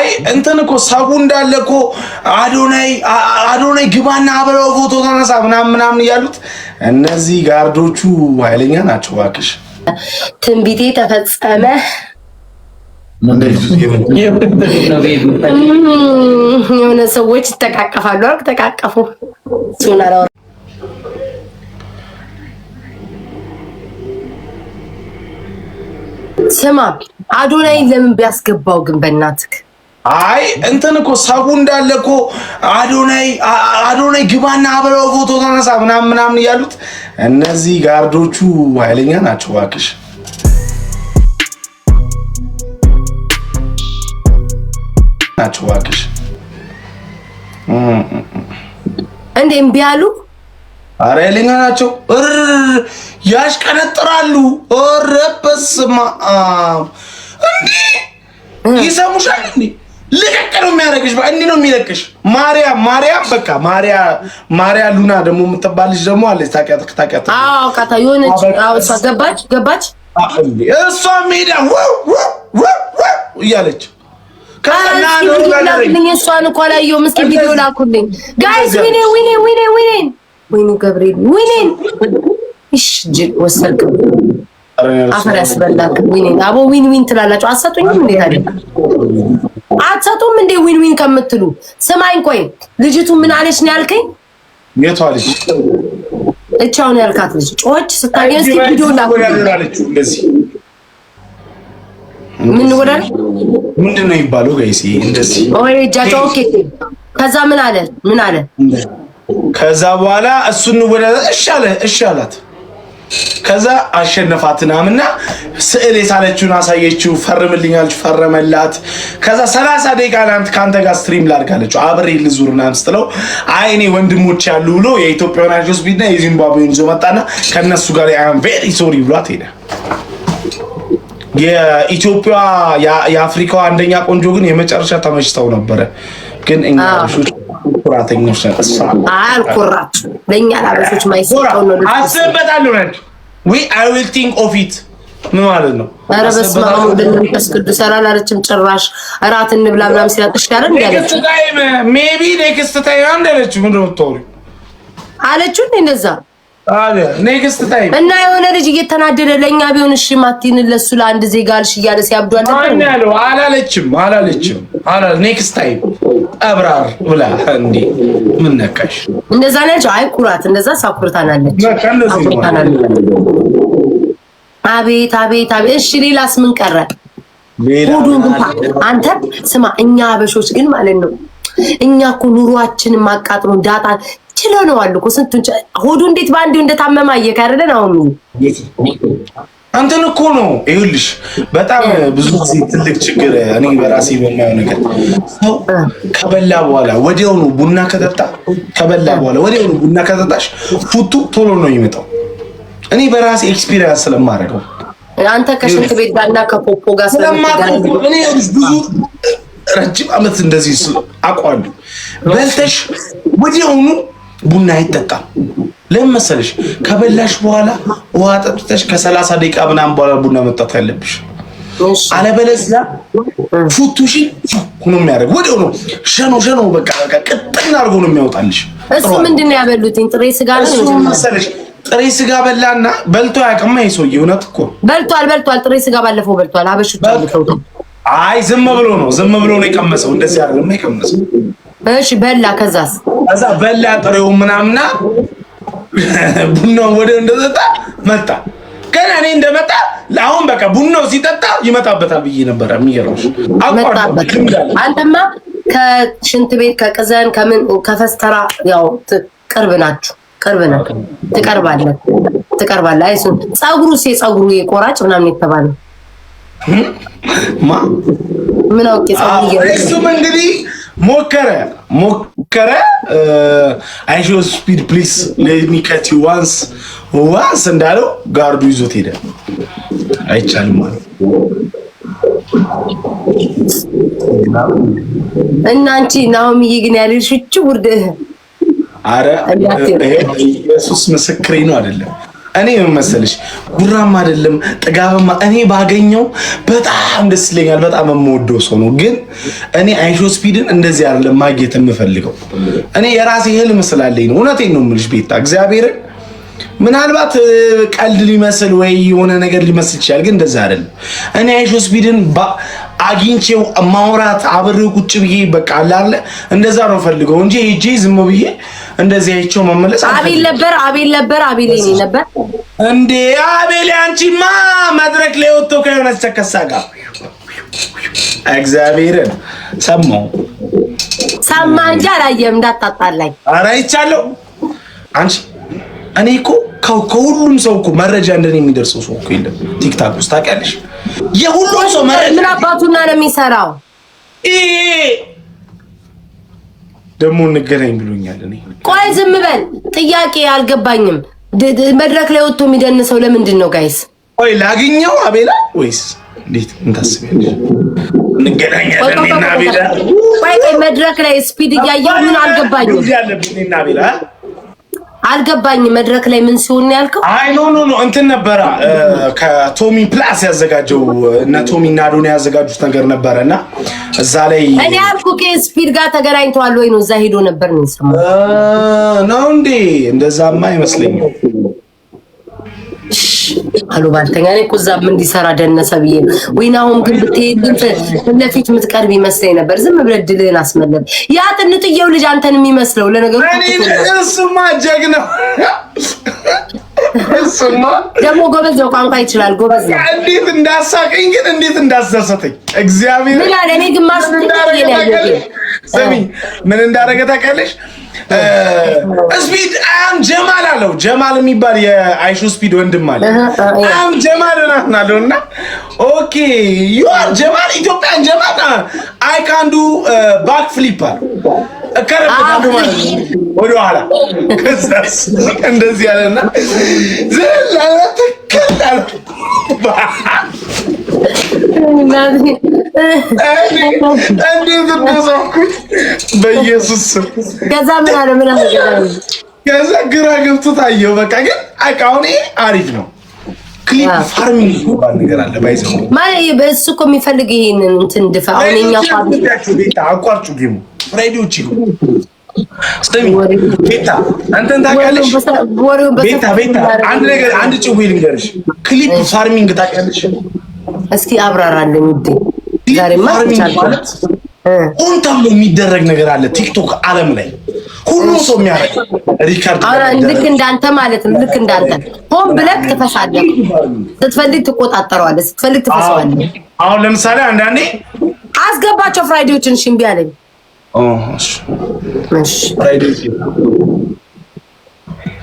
አይ እንትን እኮ ሰው እንዳለ እኮ አዶናይ ግባና አብረው ፎቶ ተነሳ ምናምን እያሉት እነዚህ ጋርዶቹ ኃይለኛ ናቸው። እባክሽ ትንቢቴ ተፈጸመ። የሆነ ሰዎች ተቃቀፋሉ አይደል? ተቃቀፉ ሱናራ ስማ አዶናይ ለምን ቢያስገባው ግን በእናትህ? አይ እንትን እኮ ሰው እንዳለ እኮ አዶናይ ግባና አብረው ፎቶ ተነሳ ምናምን እያሉት እነዚህ ጋርዶቹ ኃይለኛ ናቸው። እባክሽ እንዴ እምቢ አሉ። ኧረ ኃይለኛ ናቸው። ያሽቀነጥራሉ። ኧረ በስመ አብ እንዴ ይሰሙሻል እንዴ? ልቀቅ ነው የሚያደርግሽ። እንዲህ ነው የሚለቅሽ። ማርያም በቃ ማርያ ሉና ደግሞ የምትባልሽ ደግሞ አለች። ታውቂያት? አዎ ካታ የሆነች እሷ ገባች። እሷ ሜዳ እያለች ከናለኝ እሷን እኮ አላየሁም። እስኪ ቪዲዮ ላኩልኝ ጋይስ። ወይኔ ገብርኤል ዊኔን እሺ ጅል ወሰድክ አፈር ያስበላክ። ዊኔን አቦ ዊን ትላላችሁ። አትሰጡኝም እንዴ ታዲያ? አትሰጡም እንዴ ዊን ከምትሉ? ስማኝ ቆይ ልጅቱ ምን አለች ነው ያልከኝ? የቷ ልጅ? እቻውን ያልካት ልጅ ጮች ስታገኝ እስኪ ቪዲዮ ላኩልኝ። እንደዚህ ምን ወዳል ምንድን ነው ይባለው ጋይስ? እንደዚህ ኦይ ጃጆ ኦኬ። ከዛ ምን አለ? ከዛ በኋላ እሱን ወደ እሺ አላት። ከዛ አሸነፋትናምና ስዕል የሳለችውን አሳየችው። ፈርምልኛለች፣ ፈረመላት። ከዛ 30 ደቂቃ ካንተ ጋር ስትሪም ላድርጋለች አብሬ ልዙርና አንስተለው አይ እኔ ወንድሞች ያሉ ብሎ የኢትዮጵያውን አጆስቢና የዚምባብዌን ይዞ መጣና ከነሱ ጋር አም ቬሪ ሶሪ ብሏት ሄደ። የኢትዮጵያ የአፍሪካው አንደኛ ቆንጆ ግን የመጨረሻ ተመችተው ነበረ። ግን እኛ አበሾች ኩራተኞች ነን። አልኩራት ለኛ አበሾች ማይሰጠው ነው። አስበታለሁ ነን we I will think of it ምን ማለት ነው? ኧረ በስመ አብ ወመንፈስ ቅዱስ አላለችም ጭራሽ። እራት እንብላ ምናምን ሲያጥሽ ጋር እንዴ ሜቢ ኔክስት ታይም አንደለች ምን ነው አለችው እንደዛ አለ ኔክስት ታይም እና የሆነ ልጅ እየተናደደ ለኛ ቢሆን እሺ ማቲን ለሱ ለአንድ ዜጋ ልሽ እያለ ሲያብዷል ነው አላለችም ኔክስት ታይም አብራር ብላ እንዴ ምን ነካሽ? እንደዛ ነች። አይ ኩራት እንደዛ ሳኩርታናለች። አቤት እሺ ሌላስ ምን ቀረ? አንተ ስማ እኛ አበሾች ግን ማለት ነው እኛ እኮ ኑሯችንን ማቃጥሩ ዳታ ችለነዋል እኮ ስንቱን ሆዱ እንዴት ባንዴው እንደታመማ እየካረደን አሁን አንተን እኮ ነው ይኸውልሽ። በጣም ብዙ ትልቅ ችግር እኔ በራሴ በማየው ነገር ሰው ከበላ በኋላ ወዲያውኑ ቡና ከጠጣሽ ፉቱ ቶሎ ነው የሚመጣው። እኔ በራሴ ኤክስፒሪየንስ ስለማደርገው አንተ ከሽንት ቤት ጋርና ከፖፖ ጋር ስለማደርገው እኔ ብዙ ረጅም ዓመት እንደዚህ አውቃለሁ። በልተሽ ወዲያውኑ ቡና አይጠጣም። ለምን መሰለሽ? ከበላሽ በኋላ ውሃ ጠጥተሽ ከ30 ደቂቃ ምናምን በኋላ ቡና መጣት ያለብሽ። አለበለዚያ ፉቱሽ ነው የሚያደርግ ወዲያው ነው ሸኖ በቃ ቅጥል አድርጎ ነው የሚያወጣልሽ። እሱ ምንድነው ያበሉትኝ? ጥሬ ስጋ ነው መሰለሽ? ጥሬ ስጋ በላና በልቶ ያቀማ ይሶይ እውነት እኮ በልቷል። ጥሬ ስጋ ባለፈው በልቷል። አበሹት አልተውት። አይ ዝም ብሎ ነው የቀመሰው። እንደዚህ አይደለም የቀመሰው። እሺ በላ። ከዛ በላ ጥሬው ምናምና ቡናው ወደ እንደጠጣ መጣ። ገና እኔ እንደመጣ አሁን በቃ ቡናው ሲጠጣ ይመጣበታል ብዬ ነበር። የሚገርምሽ አንተማ ከሽንት ቤት ከቅዘን ከምን ከፈስተራ ያው ቅርብ ነው ትቀርባለህ። አይሱን ፀጉሩ የቆራጭ ምናምን የተባለ ምን አውቄ ፀጉሩ እሱም እንግዲህ ሞከረ I show speed please let me cut you once እንዳለው ጋርዱ ይዞት ሄደ። አይቻልም ማለት እና አንቺ ናኦሚዬ ግን ያለሽ ውርድ አረ ኢየሱስ ምስክሬ ነው አይደለም እኔ መሰለሽ ጉራም አይደለም ጥጋብማ እኔ ባገኘው በጣም ደስ ይለኛል። በጣም የምወደው ሰው ነው። ግን እኔ አይሾ ስፒድን እንደዚህ አይደለም ማግኘት የምፈልገው። እኔ የራሴ ህልም ስላለኝ ነው። እውነቴን ነው የምልሽ ቤታ እግዚአብሔርን ምናልባት ቀልድ ሊመስል ወይ የሆነ ነገር ሊመስል ይችላል፣ ግን እንደዛ አይደለም። እኔ አይሾ ስፒድን አግኝቼው ማውራት አብሬው ቁጭ ብዬ በቃ አላለ እንደዛ ነው ፈልገው እንጂ ሄጄ ዝም ብዬ እንደዚህ አይቼው መመለስ አቤል ነበር እንዴ አቤል አንቺማ መድረክ ላይ ወጥቶ ከሆነች ተከሳጋ እግዚአብሔርን ሰማ እንጂ አላየም እንዳታጣላኝ። ኧረ አይቻለሁ አንቺ እኔ እኮ ከሁሉም ሰው እኮ መረጃ እንደኔ የሚደርሰው ሰው እኮ የለም። ቲክታክ ውስጥ ታውቂያለሽ፣ የሁሉም ሰው መረጃ ምን አባቱና ነው የሚሰራው? ደግሞ እንገናኝ ብሎኛል። እኔ ቆይ ዝም በል፣ ጥያቄ አልገባኝም። መድረክ ላይ ወጥቶ የሚደንሰው ለምንድን ነው ጋይስ? ቆይ ላግኘው አቤላ ወይስ እንዴት እንታስቢያለሽ? እንገናኛለን እና አቤላ ቆይ መድረክ ላይ ስፒድ እያየሁ ምን አልገባኝም። ያለብኝና አቤላ አልገባኝም። መድረክ ላይ ምን ሲሆን ያልከው? አይ ኖ እንትን ነበረ ከቶሚ ፕላስ ያዘጋጀው እና ቶሚ እና ዶኒ ያዘጋጁት ነገር ነበረና እዛ ላይ እኔ አልኩህ ከስፒድ ጋር ተገናኝተዋል ወይ ነው? እዛ ሄዶ ነበር ነው ሰማው ነው እንዴ? እንደዛማ አይመስለኝም። አሉ ባልተኛ እኔ እኮ እዛም እንዲሰራ ደነሰ ብዬ ወይናውም ግን ብትሄድ ለፊት የምትቀርብ ይመስለኝ ነበር። ዝም ብለህ ድልህን አስመለጥ። ያ ጥንጥዬው ልጅ አንተን የሚመስለው ለነገሩ እሱማ ጀግና እሱማ ደግሞ ጎበዝ ነው፣ ቋንቋ ይችላል፣ ጎበዝ ነው። እንዴት እንዳሳቀኝ ግን እንዴት እንዳስደሰተኝ እግዚአብሔር ምን አለ። እኔ ግማሽ ምን እንዳደረገ ታውቂያለሽ? ስፒድ አም ጀማል አለው። ጀማል የሚባል የአይሾ ስፒድ ወንድም አለ። አም ጀማል ናለውና ኦኬ ዩ አር ጀማል ኢትዮጵያን ጀማል አይ ካን ዱ ባክ ፍሊፕ እከረበታለሁ ማለት ነው ወደ ኋላ ከዛስ እንደዚህ ያለና ዘላለ ተከታለ በኢየሱስ ከዛ ምን አለ ከዛ ግራ ገብቶት አየው። በቃ ግን አቃውኔ አሪፍ ነው። ክሊፕ ፋርሚንግ የሚባል ነገር አለ ባይዘው ማለት በእሱ እኮ የሚፈልግ ይሄንን እንትን ድፋ አሁንኛ ቤታ አቋርጩ ጌሙ ፍራይዴዎች ይሉ ስሚ ቤታ አንተን ታውቂያለሽ? ቤታ አንድ ጭዌ ልንገርሽ። ክሊፕ ፋርሚንግ ታውቂያለሽ? እስኪ አብራራልኝ እንዴ። ዛሬማ ማለት ሆን ተብሎ የሚደረግ ነገር አለ ቲክቶክ ዓለም ላይ ሁሉም ሰው የሚያደርግ ሪካርድ ልክ እንዳንተ ማለት ነው። ልክ እንዳንተ ሆን ብለህ ትፈሳለህ። ስትፈልግ ትቆጣጠረዋለህ፣ ስትፈልግ ትፈሳዋለህ። አሁን ለምሳሌ አንዳንዴ አስገባቸው ፍራይዴዎችን እሺ እምቢ አለኝ። እሺ ፍራይዴዎች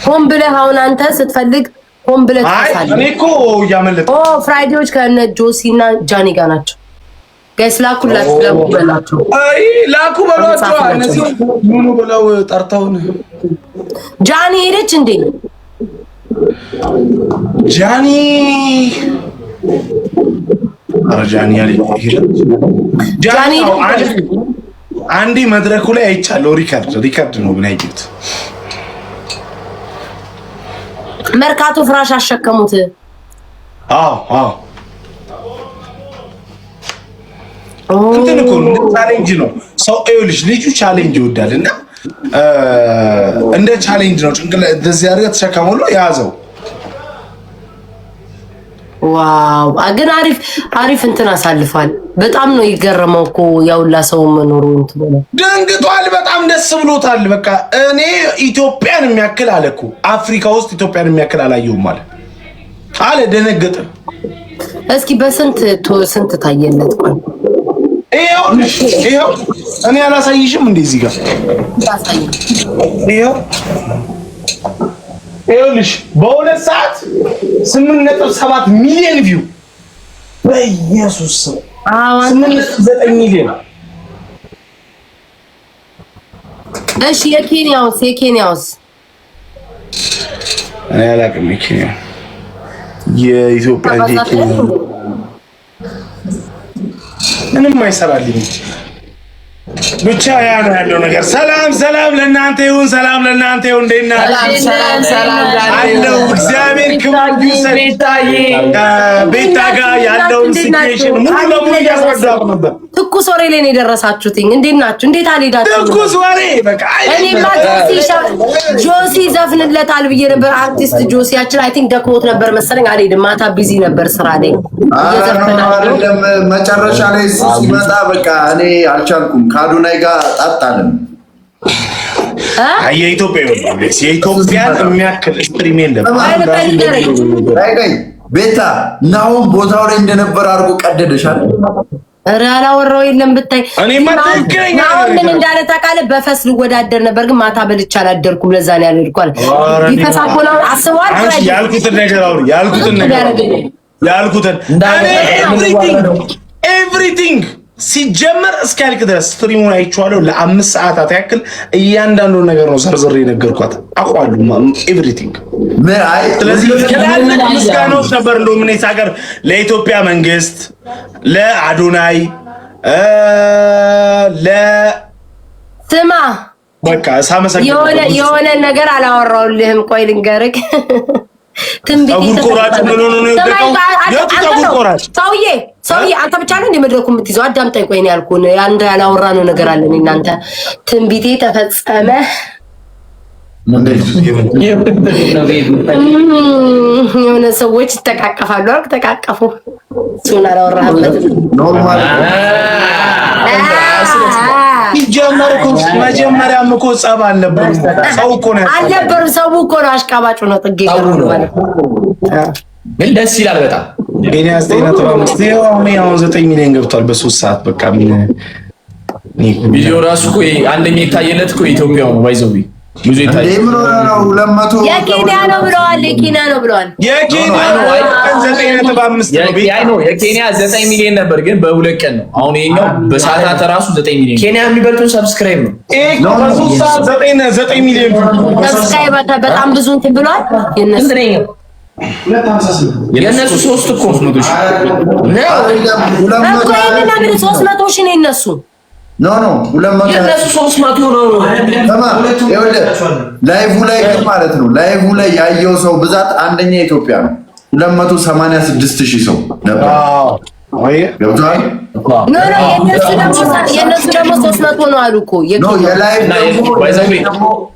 ሆን ብለህ አሁን አንተ ስትፈልግ ሆን ብለህ ትፈሳለህ። እኔ እኮ እያመለጥኩ ፍራይዴዎች ከነ ጆሲ እና ጃኒ ጋር ናቸው። ጋይስ ላኩላችሁ በላቸው። አይ ላኩ በሏቸው። እነዚህ ኑኑ ብለው ጠርተውን ጃኒ ሄደች እንዴ? ጃኒ ጃኒ አንዴ መድረኩ ላይ አይቻለሁ። ሪካርድ ነው ግን አይቼት መርካቶ ፍራሽ አሸከሙት። አዎ እንትን እኮ ቻሌንጅ ነው። ሰው ይኸውልሽ ልጁ ቻሌንጅ ይወዳል እና እንደ ቻሌንጅ ነው ጭንቅላት እንደዚህ አድርገህ ተሸከመው ያዘው። ዋው ግን አሪፍ እንትን አሳልፏል። በጣም ነው ይገረመው እኮ ያውላ ሰው መኖሩ እንትን ነው። ደንግጧል። በጣም ደስ ብሎታል። በቃ እኔ ኢትዮጵያን የሚያክል አለ እኮ አፍሪካ ውስጥ ኢትዮጵያን የሚያክል አላየሁም አለ ደነገጠ። እስኪ በስንት ታየለት? ቆይ ይሄው እኔ አላሳይሽም እንዴ? እዚህ ጋር ይኸውልሽ በሁለት ሰዓት 8.7 ሚሊዮን ቪው በኢየሱስ ስም 8.9 ሚሊዮን። እሺ የኬንያውስ እኔ አላውቅም። የኢትዮጵያ ምንም አይሰራልኝም። ብቻ ያ ነው ያለው ነገር። ሰላም ለእናንተ ይሁን፣ ሰላም ለእናንተ ይሁን። እንዴት ናችሁ? ሰላም አለው። እግዚአብሔር ክብር ይውሰድ። ቤታ ጋር ያለውን ሲቹዌሽን ሙሉ ለሙሉ እያስረዳሁ ነበር። ትኩስ ወሬ ላይ ነው የደረሳችሁት። እንዴት ናችሁ? እንዴት አልሄዳችሁ? ትኩስ ወሬ በቃ እኔማ ጆሲ ዘፍንለታል ብዬ ነበር። አርቲስት ጆሲያችን አይ ቲንክ ደክሞት ነበር መሰለኝ፣ አልሄድም። ማታ ቢዚ ነበር ስራ ላይ እየዘፈነ አይደለም። መጨረሻ ላይ እሱ ሲመጣ በቃ እኔ አልቻልኩም። ከአዶናይ ጋር ጣጣልን። የኢትዮጵያ የኢትዮጵያን የሚያክል ስትሪም የለም። ቤታ ናሁን ቦታው ላይ እንደነበር አድርጎ ቀደደሻል። ኧረ አላወራው የለም ብታይ። እኔማ ትክክለኛ ምን እንዳለ ታውቃለህ? በፈስ ልወዳደር ነበር ግን ማታ በልቼ አላደርኩም። ለዛ ነው ያልሄድኳል። ቢፈሳ እኮ ነው አስበዋል። ያልኩትን ነገር አውሪ፣ ያልኩትን ኤቭሪቲንግ ሲጀመር እስኪያልቅ ድረስ ስትሪሙን አይቼዋለሁ። ለ5 ሰዓታት ያክል እያንዳንዱ ነገር ነው ዘርዝሬ ነገርኳት። አውቃለሁ ኤቭሪቲንግ። ስለዚህ ትላልቅ ምስጋናዎች ነበር እንደውም እኔ ሳገር ለኢትዮጵያ መንግስት፣ ለአዶናይ፣ ስማ በቃ ሳመሰግን የሆነ ነገር አላወራሁልህም። ቆይ ልንገርህ። ሰውዬ አንተ ብቻ ነው እንደ መድረኩ የምትይዘው። አዳምጠኝ። ቆይ ነው ያልኩህ። አንድ ያላወራነው ነገር አለን እናንተ። ትንቢቴ ተፈጸመ። የሆነ ሰዎች ይተቃቀፋሉ አይደል? ተቃቀፉ። እሱን አላወራህበትም። መጀመሪያም እኮ ጸብ አልነበረም። ሰው እኮ ነው አልነበረም። ሰው እኮ ነው አሽቃባጩ ነው ጥጌ ማለት ነው። ግን ደስ ይላል በጣም። ኬንያ 9 ሚሊዮን ገብቷል በ3 ሰዓት። በቃ ምን ቪዲዮ ራሱ እኮ አንደኛ የታየለት እኮ ኢትዮጵያው ነው ባይዘው ብዙ ይታያል። የኬንያ ነው ብለዋል። የኬንያ ነው ብለዋል። የኬንያ 9 ሚሊዮን ነበር ግን በ2 ቀን ነው። አሁን ይሄኛው በሰዓታት ራሱ 9 ሚሊዮን ኬንያ የሚበልጡን ሰብስክራይብ ነው። በ3 ሰዓት 9 ሚሊዮን ሰብስክራይብ በጣም ብዙ እንትን ብለዋል። የነሱ 3 እኮ 300 ሺህ ነው። 300 ሺህ ነው የነሱ ኖ 200 የነሱ 300 ነው። ላይቭ ላይ ማለት ነው። ላይቭ ላይ ያየው ሰው ብዛት አንደኛ ኢትዮጵያ ነው። 286,000 ሰው ነበር። ገብቷል። የነሱ ደግሞ 300 ነው አሉ እኮ።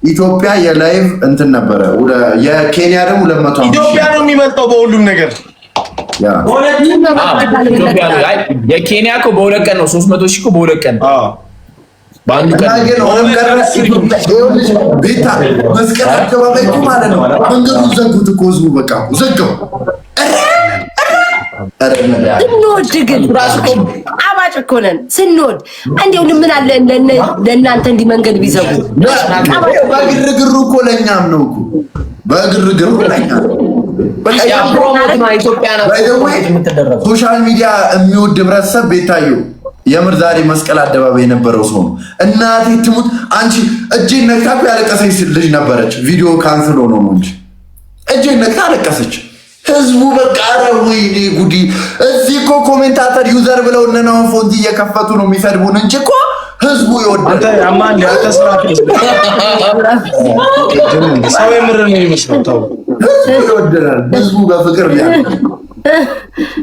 ኢትዮጵያ የላይቭ እንትን ነበረ። የኬንያ ደግሞ 200 ኢትዮጵያ ነው የሚበልጠው በሁሉም ነገር። የኬንያ እኮ በ2 ቀን ነው። 300 ሺህ እኮ በ2 ቀን በአንዱ ቀን ቤታ መስቀል አካባቢ እኮ ማለት ነው። መንገዱ ዘጉት እኮ ህዝቡ በቃ ዘጋው። ስንወድ ግን አባጭ እኮ ነን። ስንወድ እንደው ምን አለ ለእናንተ እንዲህ መንገድ ቢዘጉ። በግርግሩ እኮ ለእኛም ነው እኮ በግርግሩ ለእኛም ሶሻል ሚዲያ የሚወድ ህብረተሰብ ቤታዩ የምር ዛሬ መስቀል አደባባይ የነበረው ሰው ነው። እናቴ ትሙት አንቺ እጄን ነክታ ያለቀሰች ልጅ ነበረች። ቪዲዮ ካንስል ሆኖ ነው እንጂ እጄን ነክታ አለቀሰች። ህዝቡ በቃ ኧረ ወይኔ ጉዲ። እዚህ እኮ ኮሜንታተር ዩዘር ብለው እነ ናሆም ፎንቲ እየከፈቱ ነው የሚሰድቡን እንጂ እኮ ህዝቡ ይወዳል። ሰው የምር ነው የሚመስለው። ህዝቡ በፍቅር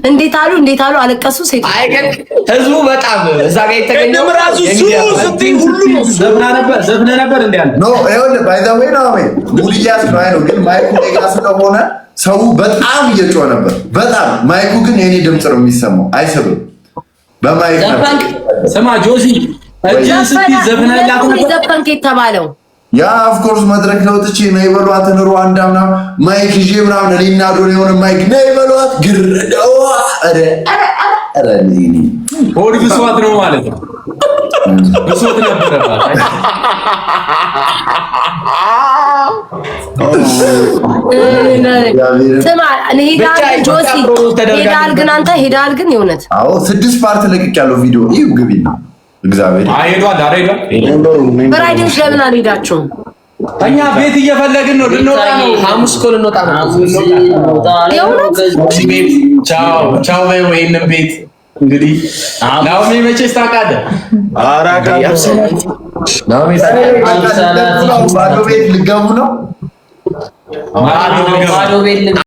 እንዴት አሉ አለቀሱ። ሴት ህዝቡ በጣም እዛ ጋር የተገኘው ራሱ ስትይ ሁሉ ዘፍነ ነበር እንዴ አለ ኖ ይኸውልህ ባይ ዘ ዌይ ነው ሙልያስ ነው ግን ማይኩ ኔጋ ስለሆነ ሰው በጣም እየጮኸ ነበር። በጣም ማይኩ ግን የኔ ድምጽ ነው የሚሰማው፣ አይሰብም። በማይክ ስማ ጆሲ እጅን ስትይ ዘፍነላት ነበር ዘፈንክ የተባለው ያ ኦፍ ኮርስ መድረክ ለውጥቼ ነው ይበሏት ሩዋንዳ ምናምን ማይክ ይዤ ምናምን ለሊና ዶን የሆነ ማይክ ነው ይበሏት ግርደው አረ ነኝ ሆድ ብሷት ነው ማለት ነው። ብሷት ነበር ማለት ስማ ሄዳል ግን አንተ ሄዳል ግን የእውነት 6 ፓርት ለቅቄያለሁ ቪዲዮ ይሁ ግቢና እግዚአብሔር አይሄዷል አይደለም። በራይዶች ለምን አልሄዳችሁም? እኛ ቤት እየፈለግን ነው። ልንወጣ ነው። ሐሙስ እኮ ልንወጣ ነው። ቻው ቻው በይ ወይንም ቤት እንግዲህ ናኦሚ መቼስ ታውቃለህ? ናኦሚ ባዶ ቤት ልገቡ ነው። ባዶ ቤት